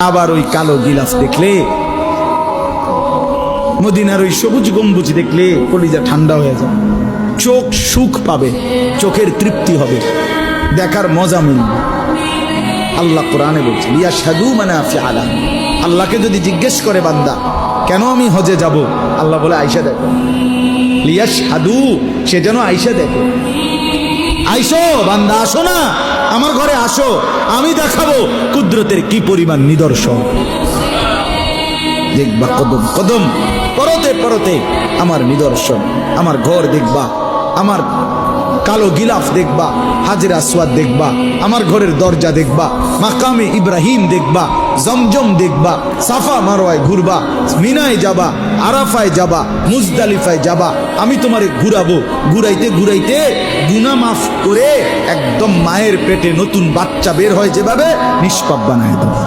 আবার ওই কালো গিলাফ দেখলে, মদিনার ওই সবুজ গম্বুজ দেখলে কলিজা ঠান্ডা হয়ে যায়, চোখ সুখ পাবে, চোখের তৃপ্তি হবে, দেখার মজা মিলবে। আল্লাহ কোরআনে বলছে লিয়াশহাদু মানাফিআ লাহুম। আল্লাহকে যদি জিজ্ঞেস করে বান্দা কেন আমি হজে যাব, আল্লাহ বলে আয়েশা দেখো, লিয়াশহাদু, সে যেন আয়েশা দেখে। আইসো বান্দা, আসো না আমার ঘরে, আসো, আমি দেখাবো কুদরতের কি পরিমাণ নিদর্শন। দেখবা কদম কদম, পরতে পরতে আমার নিদর্শন, আমার ঘর দেখবা, আমার কালো গিলাফ দেখবা, হাজরে আসওয়াদ দেখবা, আমার ঘরের দরজা দেখবা, মাকামে ইব্রাহিম দেখবা, জমজম দেখবা, সাফা মারওয়ায় ঘুরবা, মিনায় যাবা, আরাফায় যাবা, মুজদালিফায় যাবা, আমি তোমারে ঘুরাবো, ঘুরাইতে ঘুরাইতে গুনাহ মাফ করে একদম মায়ের পেটে নতুন বাচ্চা বের হয় যেভাবে, নিষ্পাপ বানায় দেবো।